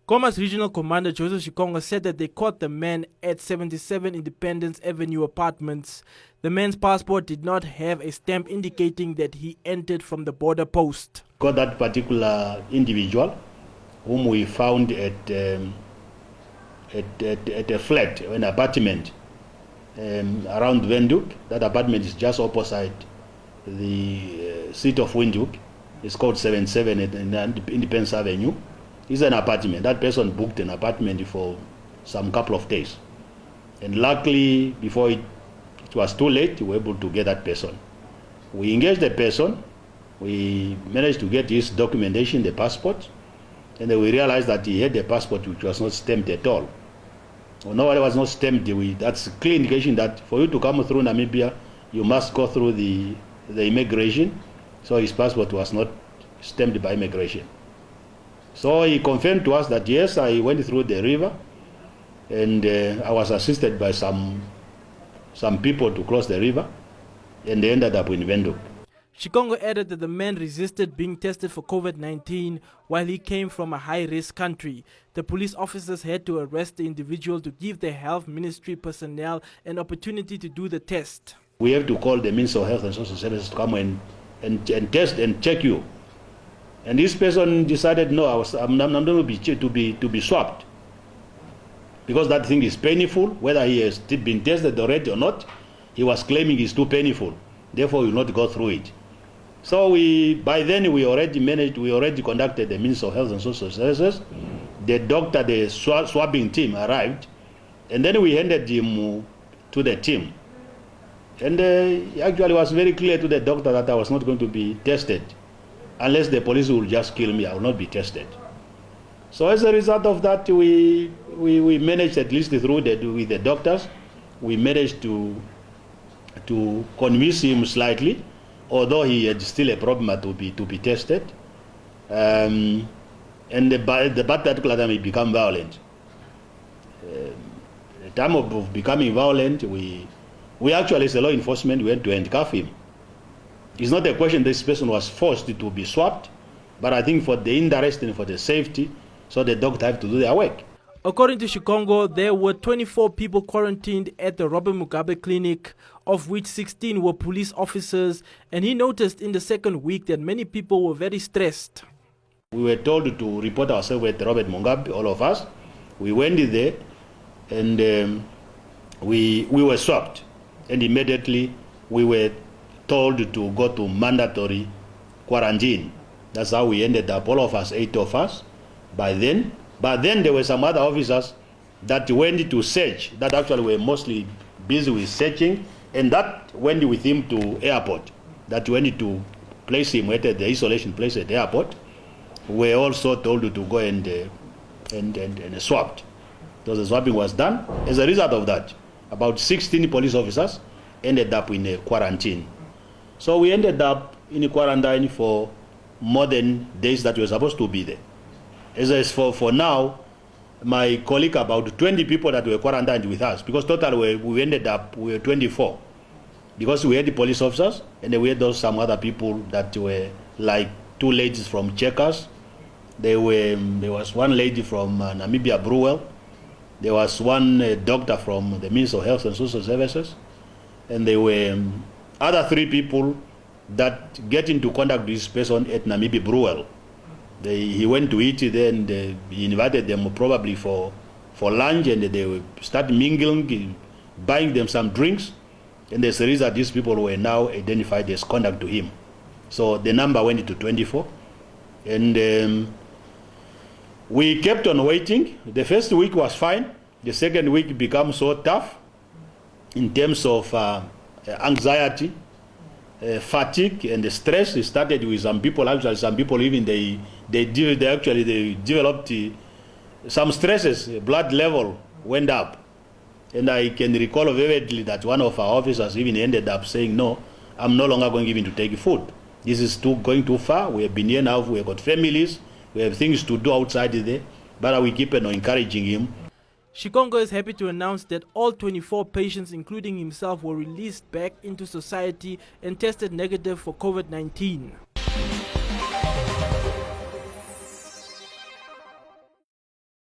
Khomas Regional Commander Shikongo said that they caught the man at 77 Independence Avenue apartments. The man's passport did not have a stamp indicating that he entered from the border post. Got that particular individual whom we found at a flat, an apartment around Windhoek. That apartment is just opposite the seat of Windhoek. It's called 77 Independence Avenue. It's an apartment. That person booked an apartment for some couple of days. And luckily, before it was too late, we were able to get that person. We engaged the person. We managed to get his documentation, the passport. And then we realized that he had a passport which was not stamped at all. No, it was not stamped. That's a clear indication that for you to come through Namibia, you must go through the immigration. So his passport was not stamped by immigration. So he confirmed to us that yes, I went through the river and I was assisted by some people to cross the river, and they ended up in Windhoek. Shikongo added that the man resisted being tested for COVID-19 while he came from a high-risk country. The police officers had to arrest the individual to give the health ministry personnel an opportunity to do the test. We have to call the Minister of Health and Social Services to come and test and check you. And this person decided, no, I'm not going to be swabbed, because that thing is painful. Whether he has been tested already or not, he was claiming it's too painful. Therefore, we will not go through it. So by then we already conducted the Minister of Health and Social Services. The doctor, the swabbing team arrived, and then we handed him to the team. And actually it was very clear to the doctor that I was not going to be tested. Unless the police will just kill me, I will not be tested. So as a result of that, we managed, at least with the doctors, we managed to convince him slightly, although he had still a problem to be tested. And by that particular time, he became violent. The time of becoming violent, we actually, as a law enforcement, we had to handcuff him. It's not a question this person was forced to be swabbed, but I think for the interest and for the safety, so the doctor have to do their work. According to Shikongo, there were 24 people quarantined at the Robert Mugabe clinic, of which 16 were police officers, and he noticed in the second week that many people were very stressed. We were told to report ourselves at Robert Mugabe, all of us. We went there and we were swabbed, and immediately we were told to go to mandatory quarantine. That's how we ended up, all of us, 8 of us, by then. But then there were some other officers that went to search, that actually were mostly busy with searching, and that went with him to airport, that went to place him at the isolation place at the airport. We were also told to go and swabbed. So the swabbing was done. As a result of that, about 16 police officers ended up in a quarantine. So we ended up in quarantine for more than days that we were supposed to be there. As for now, my colleague, about 20 people that were quarantined with us, because total we ended up, we were 24. Because we had the police officers, and then we had some other people that were like 2 ladies from Checkers. There was 1 lady from Namibia Brewell. There was 1 doctor from the Ministry of Health and Social Services. And there were other 3 people that get into contact with this person at Namibia Brewell. He went to eat there, and he invited them probably for lunch, and they start mingling, buying them some drinks. And as a result, these people were now identified as contact to him. So the number went to 24. And we kept on waiting. The first week was fine. The second week became so tough in terms of anxiety, fatigue, and the stress. It started with some people. Actually, some people even they developed some stresses. Blood level went up, and I can recall vividly that one of our officers even ended up saying, "No, I'm no longer going even to take food. This is going too far. We have been here now. We have got families. We have things to do outside there." But we keep on encouraging him. Shikongo is happy to announce that all 24 patients, including himself, were released back into society and tested negative for COVID-19.